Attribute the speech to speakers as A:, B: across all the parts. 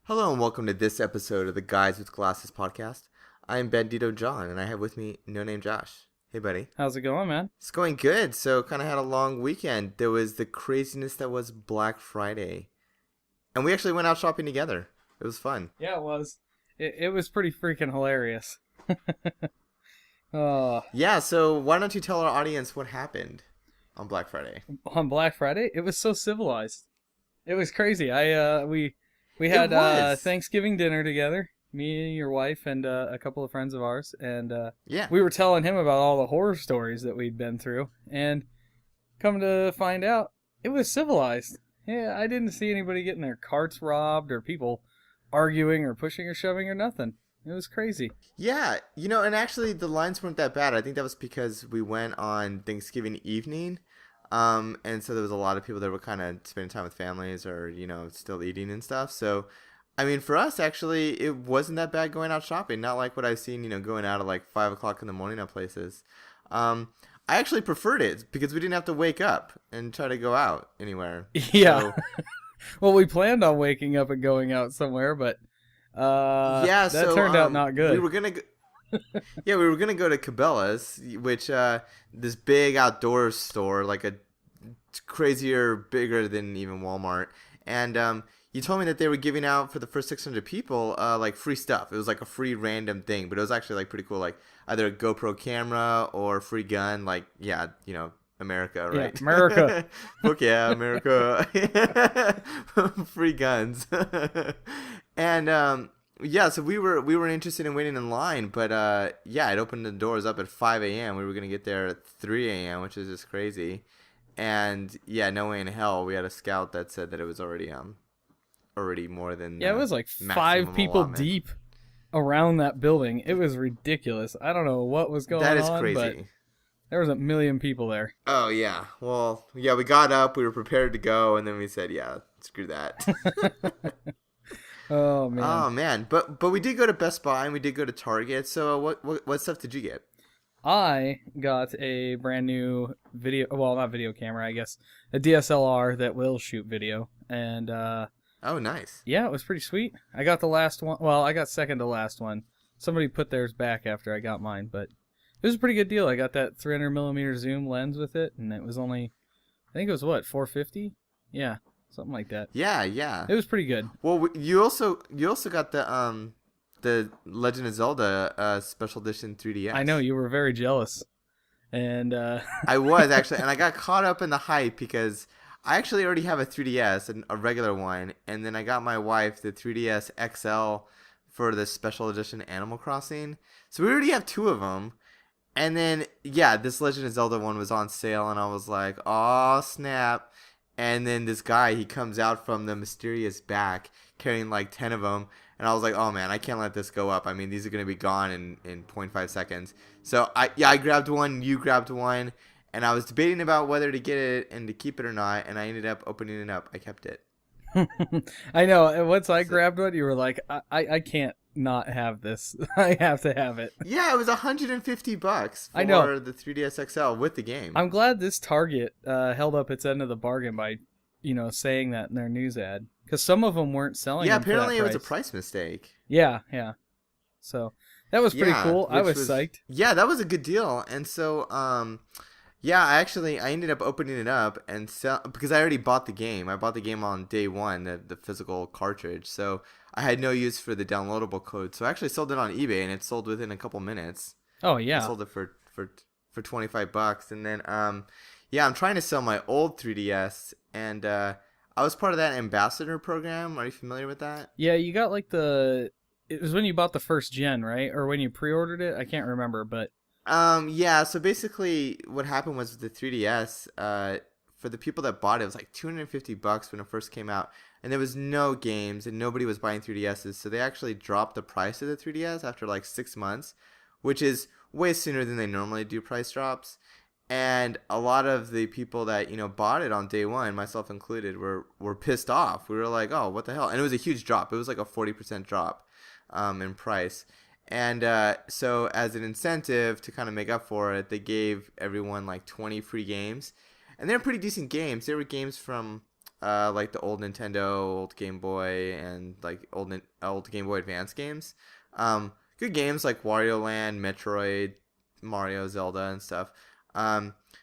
A: Hello and welcome to this episode of the Guys with Glasses podcast. I'm Bandito John and I have with me No Name Josh. Hey buddy.
B: How's it going, man?
A: It's going good. So kind of had a long weekend. There was the craziness that was Black Friday. And we actually went out shopping together. It was fun.
B: Yeah, it was. It was pretty freaking hilarious. Oh,
A: Yeah, so why don't you tell our audience what happened on Black Friday?
B: on Black Friday, it was so civilized. It was crazy. We had
A: It was.
B: Thanksgiving dinner together. Me, your wife, and a couple of friends of ours, and
A: Yeah.
B: we were telling him about all the horror stories that we'd been through. And come to find out, it was civilized. Yeah, I didn't see anybody getting their carts robbed or people arguing or pushing or shoving or nothing. It was crazy.
A: Yeah, and actually the lines weren't that bad. I think that was because we went on Thanksgiving evening. And so there was a lot of people that were kind of spending time with families or, still eating and stuff. So, I mean, for us, actually, it wasn't that bad going out shopping. Not like what I've seen, going out at like 5 o'clock in the morning at places. I actually preferred it because we didn't have to wake up and try to go out anywhere.
B: Yeah.
A: So,
B: Well, we planned on waking up and going out somewhere, but
A: yeah,
B: that
A: so
B: turned out not good.
A: We were gonna yeah, we were gonna go to Cabela's, which this big outdoor store, like a crazier, bigger than even Walmart. And you told me that they were giving out for the first 600 people like free stuff. It was like a free random thing, but it was actually like pretty cool, like either a GoPro camera or free gun. Like America, right?
B: Yeah, America.
A: Fuck yeah, America. Free guns. And yeah, so we were interested in waiting in line, but yeah, it opened the doors up at 5 a.m. We were gonna get there at 3 a.m., which is just crazy. And yeah, no way in hell. We had a scout that said that it was already more than
B: Yeah, it was like
A: maximum
B: 5 people
A: allotment.
B: deep around that building. It was ridiculous. I don't know what was going on.
A: That is
B: But
A: crazy.
B: there was a million people there.
A: Oh yeah. Well, yeah, we got up, we were prepared to go, and then we said, yeah, screw that.
B: Oh man.
A: Oh man, but we did go to Best Buy and we did go to Target. So what stuff did you get?
B: I got a brand new not video camera, I guess, a DSLR that will shoot video, and
A: Oh, nice.
B: yeah, it was pretty sweet. I got the last one. Well, I got second to last one. Somebody put theirs back after I got mine, but it was a pretty good deal. I got that 300 millimeter zoom lens with it, and it was only, I think it was what, $450? Yeah, something like that.
A: Yeah, yeah.
B: It was pretty good.
A: Well, you also got the Legend of Zelda special edition 3DS.
B: I know you were very jealous, and
A: I was actually, and I got caught up in the hype because I actually already have a 3DS, and a regular one, and then I got my wife the 3DS XL for the special edition Animal Crossing. So we already have two of them. And then, yeah, this Legend of Zelda one was on sale, and I was like, "Aw, snap." And then this guy, he comes out from the mysterious back carrying like 10 of them. And I was like, "Oh, man, I can't let this go up. I mean, these are going to be gone in 0.5 seconds." So, I grabbed one, you grabbed one, and I was debating about whether to get it and to keep it or not, and I ended up opening it up. I kept it.
B: I know. And once I grabbed one, you were like, I can't not have this. I have to have it.
A: Yeah, it was $150
B: I know.
A: for the 3DS XL with the game.
B: I'm glad this Target held up its end of the bargain by, saying that in their news ad. Because some of them weren't selling
A: Yeah,
B: them for that
A: apparently it was a
B: price.
A: price mistake.
B: Yeah, yeah. So that was pretty
A: Yeah,
B: cool. I
A: which
B: was psyched.
A: Yeah, that was a good deal. And so, yeah, I ended up opening it up and because I already bought the game. I bought the game on day one, the physical cartridge. So I had no use for the downloadable code. So I actually sold it on eBay, and it sold within a couple minutes.
B: Oh,
A: I
B: yeah.
A: sold it for $25, and then yeah, I'm trying to sell my old 3DS, and I was part of that ambassador program. Are you familiar with that?
B: Yeah, you got like it was when you bought the first gen, right? Or when you pre-ordered it? I can't remember, but
A: Yeah, so basically what happened was with the 3DS, for the people that bought it, it was like $250 when it first came out, and there was no games and nobody was buying 3DSs, so they actually dropped the price of the 3DS after like 6 months, which is way sooner than they normally do price drops. And a lot of the people that, bought it on day one, myself included, were pissed off. We were like, "Oh, what the hell?" And it was a huge drop. It was like a 40% drop in price. And so as an incentive to kind of make up for it, they gave everyone like 20 free games. And they're pretty decent games. They were games from like the old Nintendo, old Game Boy, and like old Game Boy Advance games. Good games like Wario Land, Metroid, Mario, Zelda, and stuff.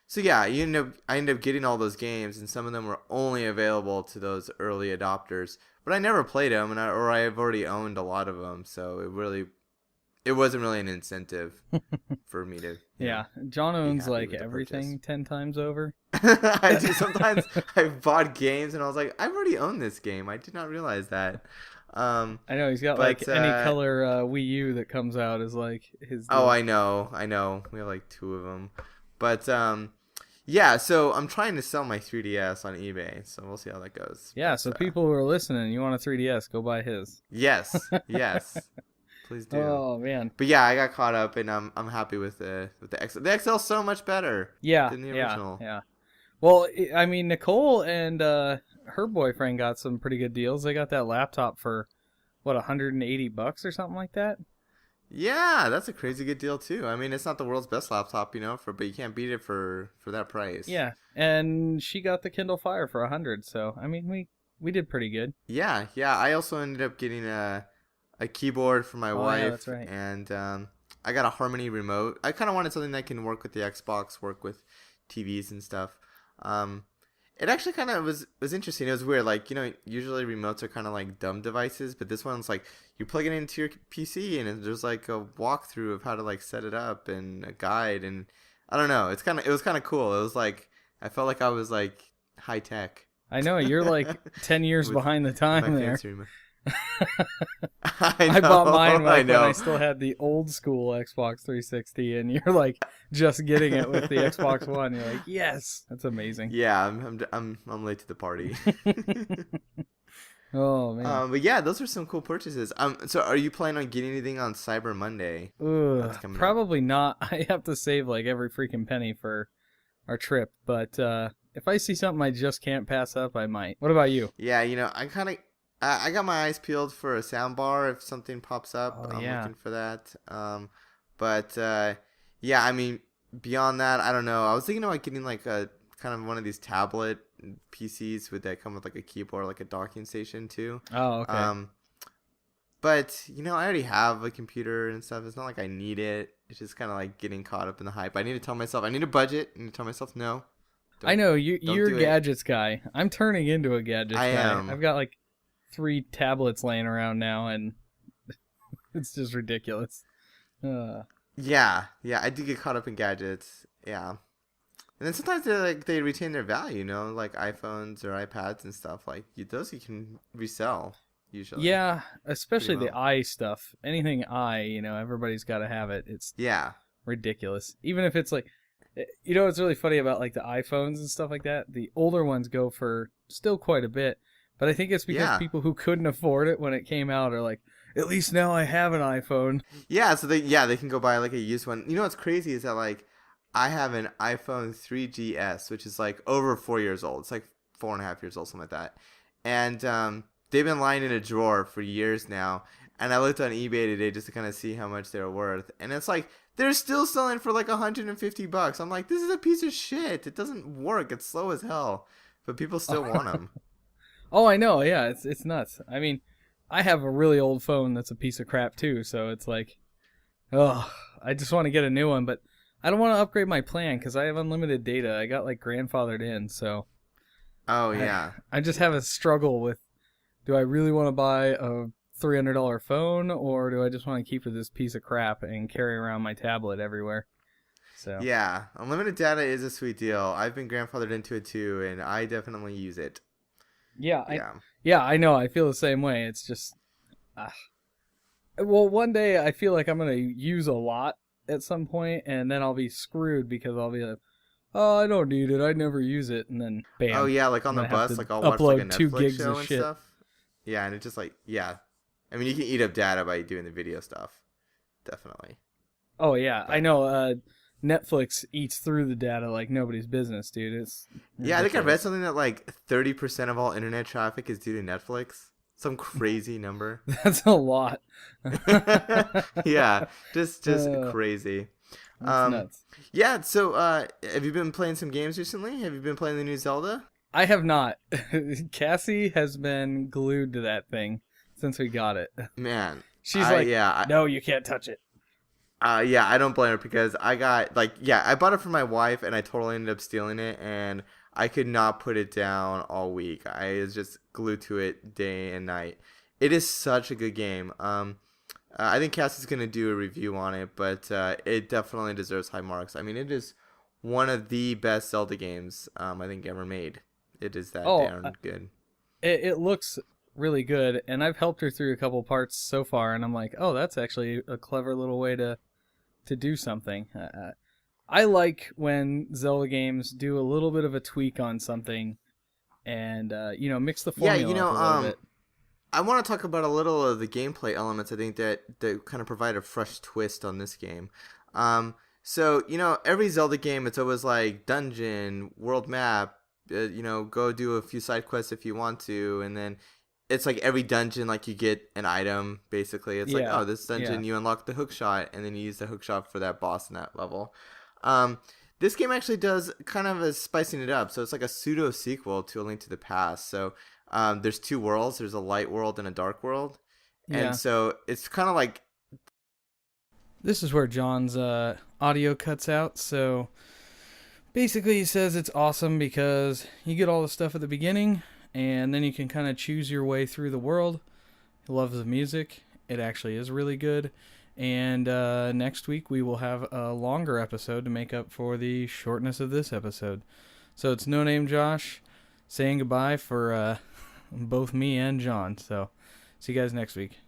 A: So yeah, I ended up getting all those games, and some of them were only available to those early adopters. But I never played them, or I've already owned a lot of them, so it wasn't really an incentive for me to.
B: Yeah, John owns
A: happy
B: like
A: with the
B: everything 10 times over.
A: I do. Sometimes I've bought games and I was like, I've already owned this game. I did not realize that.
B: I know he's got like any color Wii U that comes out is like his deal.
A: Oh, I know. We have like 2 of them. But yeah, so I'm trying to sell my 3DS on eBay, so we'll see how that goes.
B: Yeah,
A: but,
B: so people who are listening, you want a 3DS, go buy his.
A: Yes. Please do.
B: Oh man.
A: But yeah, I got caught up, and I'm happy with the XL. The XL's so much better.
B: Yeah.
A: Than the original.
B: Yeah. Well, I mean, Nicole and her boyfriend got some pretty good deals. They got that laptop for what, $180 or something like that.
A: Yeah, that's a crazy good deal too. I mean, it's not the world's best laptop, but you can't beat it for that price.
B: Yeah, and she got the Kindle Fire for $100. So I mean, we did pretty good.
A: Yeah. I also ended up getting a keyboard for my wife.
B: Yeah, that's right.
A: And I got a Harmony remote. I kind of wanted something that can work with the Xbox, work with TVs and stuff. It actually kind of was interesting. It was weird. Like, usually remotes are kind of like dumb devices, but this one's like you plug it into your PC and there's like a walkthrough of how to like set it up and a guide, and I don't know. It was kind of cool. It was like I felt like I was like high tech.
B: I know you're like 10 years behind the time there.
A: I
B: bought mine when I still had the old school Xbox 360, and you're like just getting it with the Xbox One. You're like, yes, that's amazing.
A: Yeah, I'm late to the party.
B: Oh man.
A: But yeah, those are some cool purchases. So are you planning on getting anything on Cyber Monday?
B: Probably not. I have to save like every freaking penny for our trip, but if I see something I just can't pass up, I might. What about you?
A: Yeah, I got my eyes peeled for a sound bar if something pops up. I'm looking for that. But yeah, I mean, beyond that, I don't know. I was thinking about getting like a kind of one of these tablet PCs that come with like a keyboard, like a docking station too.
B: Oh, okay.
A: But I already have a computer and stuff. It's not like I need it. It's just kind of like getting caught up in the hype. I need to tell myself I need a budget. I need to tell myself no.
B: I know you're a gadgets guy. I'm turning into a gadgets guy.
A: am.
B: I've got like 3 tablets laying around now, and it's just ridiculous.
A: Yeah, I do get caught up in gadgets. Yeah, and then sometimes they retain their value. Like iPhones or iPads and stuff. Like those you can resell usually.
B: Yeah, especially the eye stuff. Anything eye, everybody's got to have it. It's ridiculous. Even if it's like, what's really funny about like the iPhones and stuff like that. The older ones go for still quite a bit. But I think it's because people who couldn't afford it when it came out are like, at least now I have an iPhone.
A: Yeah, so they can go buy like a used one. What's crazy is that like I have an iPhone 3GS, which is like over 4 years old. It's like 4.5 years old, something like that. And they've been lying in a drawer for years now. And I looked on eBay today just to kind of see how much they're worth. And it's like they're still selling for like $150. I'm like, this is a piece of shit. It doesn't work. It's slow as hell. But people still want them.
B: Oh, I know. Yeah, it's nuts. I mean, I have a really old phone that's a piece of crap too, so it's like, I just want to get a new one, but I don't want to upgrade my plan because I have unlimited data. I got like grandfathered in, so.
A: Oh yeah.
B: I just have a struggle with, do I really want to buy a $300 phone, or do I just want to keep this piece of crap and carry around my tablet everywhere? So.
A: Yeah, unlimited data is a sweet deal. I've been grandfathered into it too, and I definitely use it.
B: Yeah, I know. I feel the same way. It's just, well, one day I feel like I'm gonna use a lot at some point, and then I'll be screwed because I'll be like, oh, I don't need it. I never use it, and then bam.
A: Oh yeah, like on the bus, like I'll watch like a Netflix
B: 2 gigs
A: show
B: of
A: and
B: shit.
A: stuff. Yeah, and it's just like, yeah. I mean, you can eat up data by doing the video stuff. Definitely.
B: Oh yeah, I know. Netflix eats through the data like nobody's business, dude. It's ridiculous.
A: Yeah, I think I read something that like 30% of all internet traffic is due to Netflix. Some crazy number.
B: That's a lot.
A: Yeah, just crazy.
B: That's nuts.
A: Yeah, so have you been playing some games recently? Have you been playing the new Zelda?
B: I have not. Cassie has been glued to that thing since we got it.
A: Man,
B: She's like,
A: yeah,
B: no, you can't touch it.
A: yeah, I don't blame her because I got like yeah, I bought it for my wife and I totally ended up stealing it and I could not put it down all week. I was just glued to it day and night. It is such a good game. I think Cassie's gonna do a review on it, but it definitely deserves high marks. I mean, it is one of the best Zelda games I think ever made. It is that
B: Oh,
A: darn good.
B: it looks really good, and I've helped her through a couple parts so far, and I'm like, oh, that's actually a clever little way to do something. I like when Zelda games do a little bit of a tweak on something, and mix the
A: Yeah,
B: formula up a little bit.
A: I want to talk about a little of the gameplay elements. I think that kind of provide a fresh twist on this game. So every Zelda game, it's always like dungeon, world map. Go do a few side quests if you want to, and then it's like every dungeon, like you get an item. Basically, it's like,
B: Yeah,
A: oh, this
B: yeah,
A: dungeon you unlock the hook shot, and then you use the hook shot for that boss in that level. Um, this game actually does kind of a spicing it up. So it's like a pseudo sequel to A Link to the Past. So there's two worlds. There's a light world and a dark world, and
B: yeah.
A: so it's kind of like
B: This is where John's audio cuts out. So basically, he says it's awesome because you get all the stuff at the beginning, and then you can kind of choose your way through the world. He loves the music. It actually is really good. And next week we will have a longer episode to make up for the shortness of this episode. So it's No Name Josh saying goodbye for both me and John. So see you guys next week.